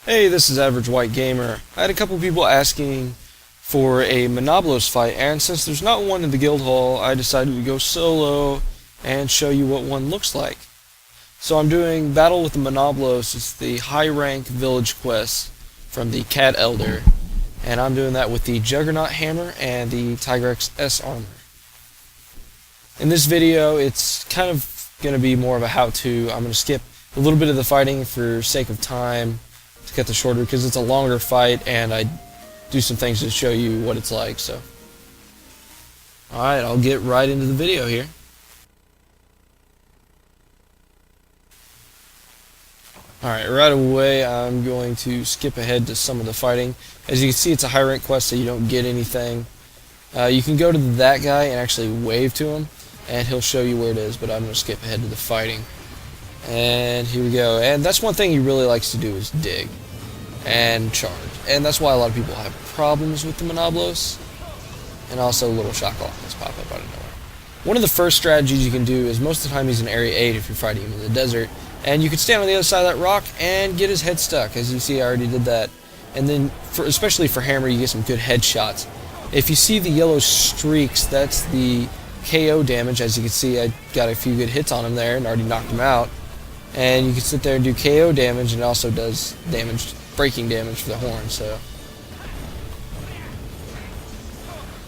Hey, this is Average White Gamer. I had a couple people asking for a Monoblos fight, and since there's not one in the guild hall, I decided to go solo and show you what one looks like. So I'm doing Battle with the Monoblos. It's the high rank village quest from the Cat Elder, and I'm doing that with the Juggernaut Hammer and the Tigrex S armor. In this video, it's kind of going to be more of a how-to. I'm going to skip a little bit of the fighting for sake of time, to cut this shorter because it's a longer fight and I do some things to show you what it's like. So alright, I'll get right into the video here. Alright, right away I'm going to skip ahead to some of the fighting. As you can see, it's a high rank quest, so you don't get anything. You can go to that guy and actually wave to him and he'll show you where it is, but I'm going to skip ahead to the fighting. And here we go. And that's one thing he really likes to do, is dig and charge. And that's why a lot of people have problems with the Monoblos. And also little shock lockets pop up out of nowhere. One of the first strategies you can do is, most of the time he's in Area 8 if you're fighting him in the desert. And you can stand on the other side of that rock and get his head stuck. As you see, I already did that. And then, especially for Hammer, you get some good headshots. If you see the yellow streaks, that's the KO damage. As you can see, I got a few good hits on him there and already knocked him out. And you can sit there and do KO damage, and it also does damage, breaking damage for the horn. So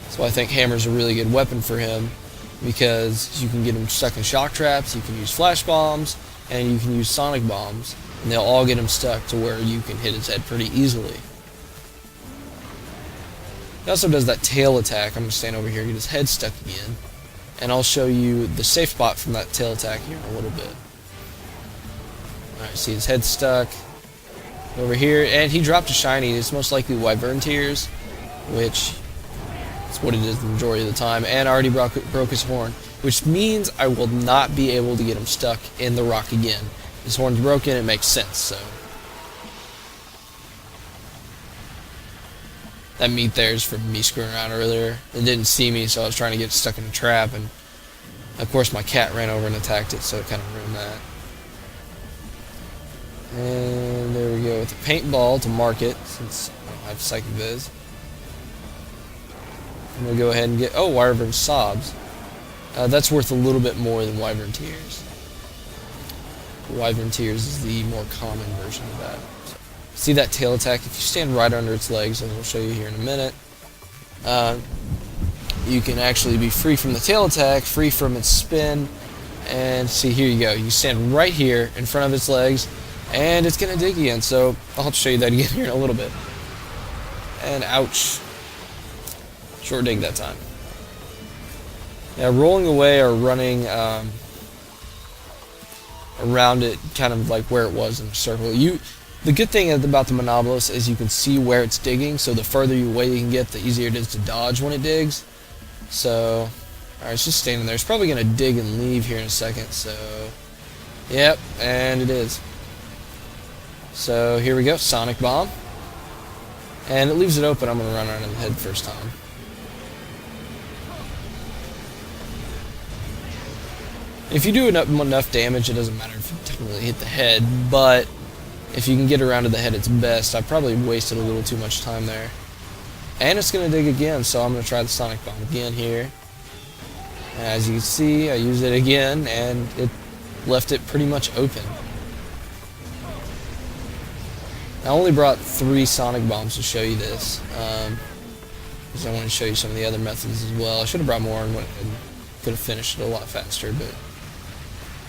that's why I think Hammer's a really good weapon for him, because you can get him stuck in shock traps, you can use flash bombs, and you can use sonic bombs, and they'll all get him stuck to where you can hit his head pretty easily. He also does that tail attack. I'm going to stand over here and get his head stuck again, and I'll show you the safe spot from that tail attack here in a little bit. Alright, see his head stuck over here, and he dropped a shiny. It's most likely Wyvern Tears, which is what it is the majority of the time, and I already broke his horn, which means I will not be able to get him stuck in the rock again. His horn's broken, it makes sense, so. That meat there is from me screwing around earlier. It didn't see me, so I was trying to get stuck in a trap, and of course my cat ran over and attacked it, so it kind of ruined that. And there we go with the paintball to mark it, since I don't have Psychic Viz. I'm going to go ahead and get, oh, Wyvern Sobs. That's worth a little bit more than Wyvern Tears. Wyvern Tears is the more common version of that. So, see that tail attack? If you stand right under its legs, and we'll show you here in a minute, you can actually be free from the tail attack, free from its spin, and see, here you go. You stand right here in front of its legs, and it's going to dig again, so I'll have to show you that again here in a little bit. And ouch. Short dig that time. Now, rolling away or running around it, kind of like where it was in a circle. The good thing about the Monoblos is you can see where it's digging, so the further away you can get, the easier it is to dodge when it digs. So, alright, it's just standing there. It's probably going to dig and leave here in a second, so. Yep, and it is. So here we go, Sonic Bomb. And it leaves it open. I'm going to run around in the head first time. If you do enough damage, it doesn't matter if you technically hit the head, but if you can get around to the head, it's best. I probably wasted a little too much time there. And it's going to dig again, so I'm going to try the Sonic Bomb again here. As you can see, I used it again, and it left it pretty much open. I only brought 3 Sonic Bombs to show you this, because I want to show you some of the other methods as well. I should have brought more and could have finished it a lot faster, but.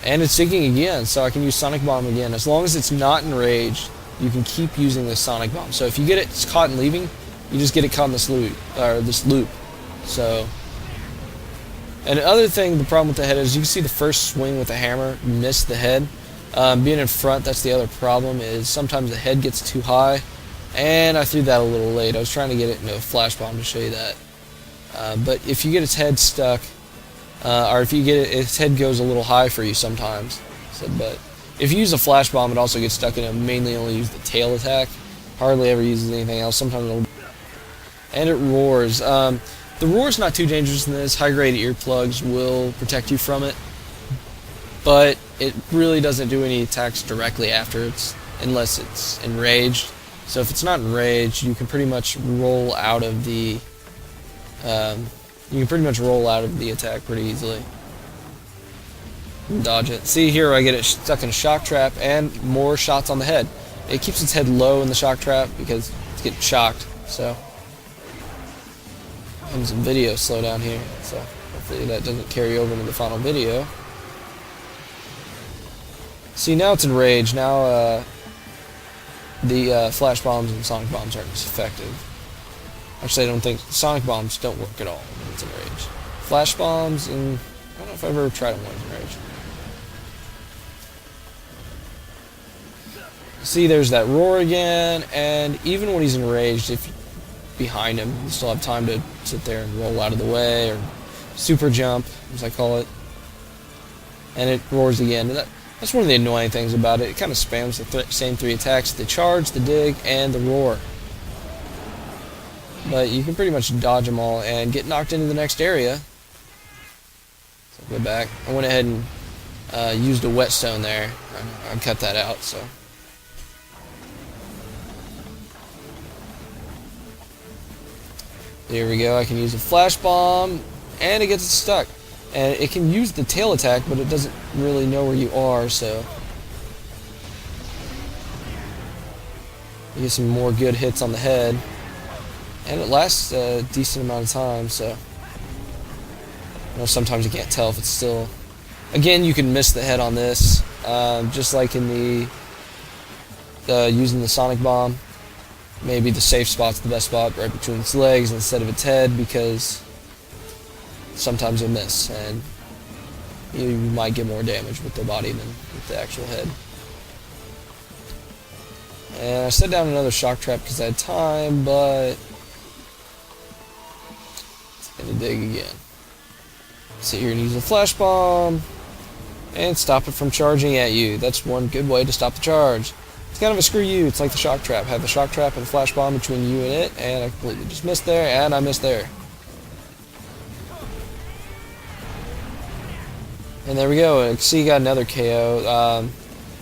And it's digging again, so I can use Sonic Bomb again. As long as it's not enraged, you can keep using the Sonic Bomb. So if you get it caught and leaving, you just get it caught in this loop. So. And the other thing, the problem with the head is you can see the first swing with the hammer miss the head. Being in front, that's the other problem, is sometimes the head gets too high, and I threw that a little late. I was trying to get it into a flash bomb to show you that. But if you get its head stuck, or if you get it, its head goes a little high for you sometimes. So, but if you use a flash bomb, it also gets stuck in it. Mainly only use the tail attack. Hardly ever uses anything else. Sometimes it'll. And it roars. The roar's not too dangerous in this. High-grade earplugs will protect you from it. But it really doesn't do any attacks directly after unless it's enraged. So if it's not enraged, you can pretty much roll out of the attack pretty easily. Dodge it. See here, I get it stuck in a shock trap and more shots on the head. It keeps its head low in the shock trap because it's getting shocked. So, and some video slow down here. So hopefully that doesn't carry over into the final video. See, now it's enraged. Now the flash bombs and sonic bombs aren't as effective. Actually, I don't think sonic bombs don't work at all when it's enraged. Flash bombs, and I don't know if I've ever tried them when it's enraged. See, there's that roar again, and even when he's enraged, if you're behind him, you still have time to sit there and roll out of the way, or super jump, as I call it. And it roars again. And that's one of the annoying things about it. It kind of spams the same three attacks: the charge, the dig, and the roar. But you can pretty much dodge them all and get knocked into the next area. So go back. I went ahead and used a whetstone there. I cut that out, so. There we go. I can use a flash bomb, and it gets stuck. And it can use the tail attack, but it doesn't really know where you are, so. You get some more good hits on the head. And it lasts a decent amount of time, so. You know, sometimes you can't tell if it's still. Again, you can miss the head on this, just like in the using the sonic bomb. Maybe the safe spot's the best spot, right between its legs instead of its head, because sometimes you'll miss, and you might get more damage with the body than with the actual head. And I set down another shock trap because I had time, but it's gonna dig again. So you're gonna use a flash bomb and stop it from charging at you. That's one good way to stop the charge. It's kind of a screw you. It's like the shock trap. Have the shock trap and the flash bomb between you and it, and I completely just missed there, and I missed there. And there we go. See, you got another KO.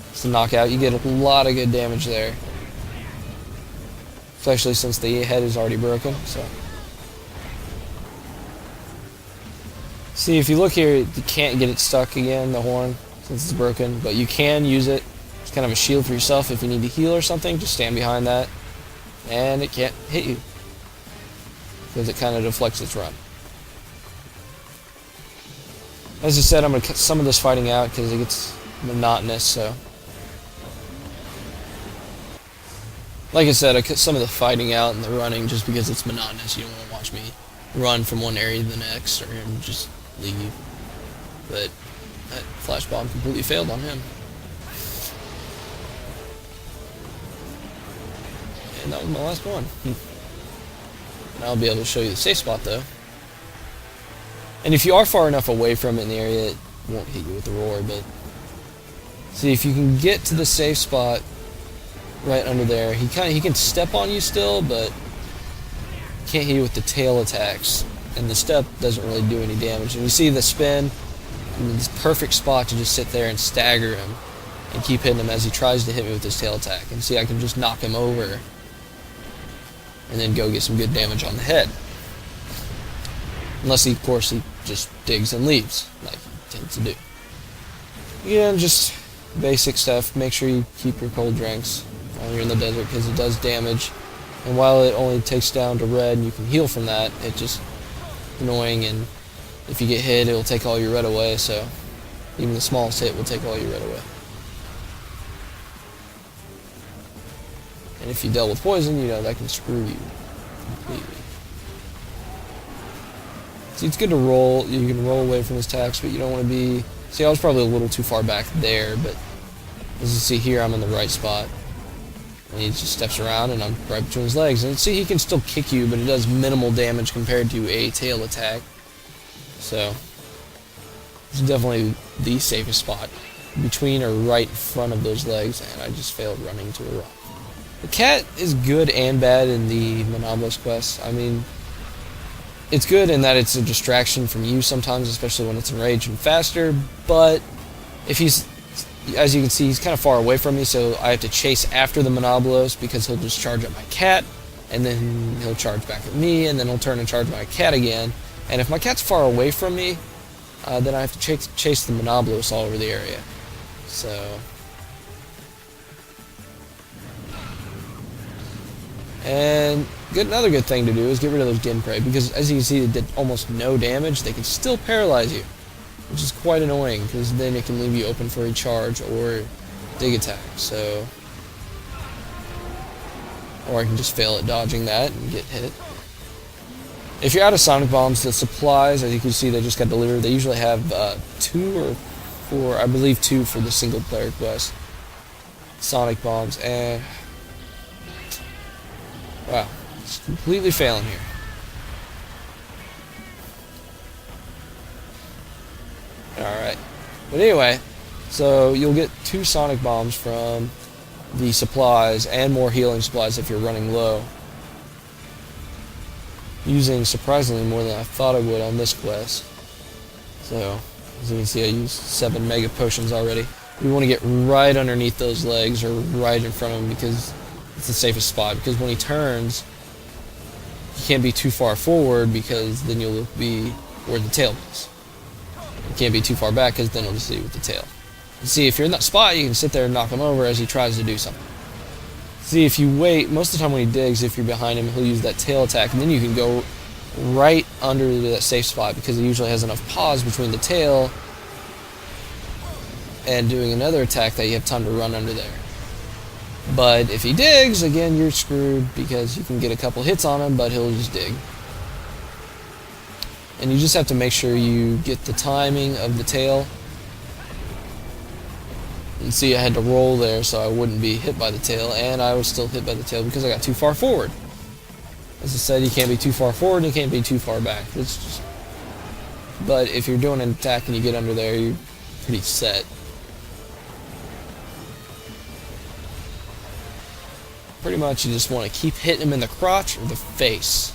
It's a knockout. You get a lot of good damage there, especially since the head is already broken. So, see, if you look here, you can't get it stuck again, the horn, since it's broken, but you can use it. It's kind of a shield for yourself if you need to heal or something. Just stand behind that, and it can't hit you because it kind of deflects its run. As I said, I'm going to cut some of this fighting out because it gets monotonous, so. Like I said, I cut some of the fighting out and the running just because it's monotonous. You don't want to watch me run from one area to the next or him just leave. But that flash bomb completely failed on him. And that was my last one. Now I'll be able to show you the safe spot though. And if you are far enough away from it in the area, it won't hit you with the roar, but see, if you can get to the safe spot right under there, he can step on you still, but can't hit you with the tail attacks. And the step doesn't really do any damage. And you see the spin, and this perfect spot to just sit there and stagger him and keep hitting him as he tries to hit me with his tail attack. And see, I can just knock him over and then go get some good damage on the head. Unless, of course, he just digs and leaves, like he tends to do. Again, just basic stuff. Make sure you keep your cold drinks while you're in the desert because it does damage. And while it only takes down to red and you can heal from that, it's just annoying. And if you get hit, it will take all your red away. So even the smallest hit will take all your red away. And if you dealt with poison, you know that can screw you completely. See, it's good to roll. You can roll away from his attacks, but you don't want to be. See, I was probably a little too far back there, but as you see here, I'm in the right spot. And he just steps around, and I'm right between his legs. And see, he can still kick you, but it does minimal damage compared to a tail attack. So, it's definitely the safest spot. Between or right in front of those legs, and I just failed running to a rock. The cat is good and bad in the Monoblos quest. I mean, it's good in that it's a distraction from you sometimes, especially when it's enraged and faster, but if he's as you can see, he's kind of far away from me, so I have to chase after the Monoblos because he'll just charge at my cat, and then he'll charge back at me, and then he'll turn and charge my cat again. And if my cat's far away from me, then I have to chase the Monoblos all over the area. So, and another good thing to do is get rid of those Ginprey, because as you can see, they did almost no damage. They can still paralyze you, which is quite annoying, because then it can leave you open for a charge or dig attack. So, or I can just fail at dodging that and get hit. If you're out of Sonic Bombs, the supplies, as you can see, they just got delivered. They usually have 2 or 4, I believe 2 for the single player quest. Sonic Bombs, and wow, it's completely failing here. Alright, but anyway, so you'll get 2 Sonic Bombs from the supplies and more healing supplies if you're running low, using surprisingly more than I thought I would on this quest. So, as you can see, I used 7 Mega Potions already. We want to get right underneath those legs, or right in front of him, because it's the safest spot, because when he turns, you can't be too far forward, because then you'll be where the tail is. You can't be too far back, because then he'll just see you with the tail. You see, if you're in that spot, you can sit there and knock him over as he tries to do something. See, if you wait, most of the time when he digs, if you're behind him, he'll use that tail attack, and then you can go right under that safe spot, because he usually has enough pause between the tail and doing another attack that you have time to run under there. But if he digs, again, you're screwed, because you can get a couple hits on him, but he'll just dig. And you just have to make sure you get the timing of the tail. And see, I had to roll there so I wouldn't be hit by the tail, and I was still hit by the tail because I got too far forward. As I said, you can't be too far forward and you can't be too far back. It's just... But if you're doing an attack and you get under there, you're pretty set. Pretty much you just want to keep hitting him in the crotch or the face.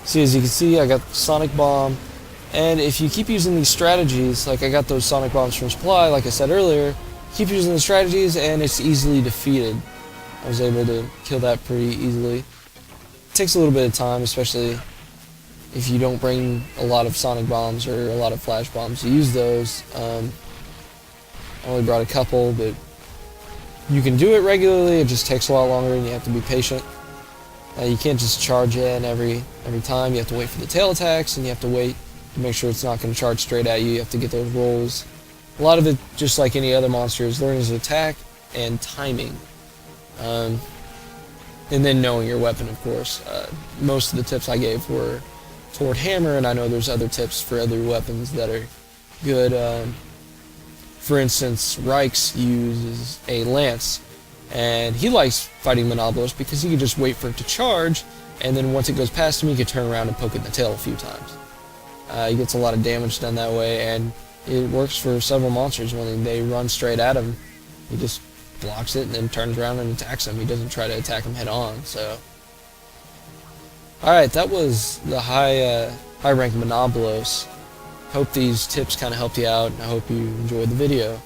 See, as you can see, I got Sonic Bomb. And if you keep using these strategies, like I got those Sonic Bombs from Supply, like I said earlier, keep using the strategies and it's easily defeated. I was able to kill that pretty easily. It takes a little bit of time, especially if you don't bring a lot of Sonic Bombs or a lot of Flash Bombs to use those. I only brought a couple, but you can do it regularly. It just takes a lot longer and you have to be patient. You can't just charge in every time. You have to wait for the tail attacks, and you have to wait to make sure it's not going to charge straight at you. You have to get those rolls. A lot of it, just like any other monster, is learning his attack and timing. And then knowing your weapon, of course. Most of the tips I gave were toward hammer, and I know there's other tips for other weapons that are good. For instance, Reichs uses a lance, and he likes fighting Monoblos because he can just wait for it to charge, and then once it goes past him, he can turn around and poke it in the tail a few times. He gets a lot of damage done that way, and it works for several monsters. When they run straight at him, he just blocks it and then turns around and attacks them. He doesn't try to attack them head on. So, alright, that was the high rank Monoblos. Hope these tips kind of helped you out, and I hope you enjoyed the video.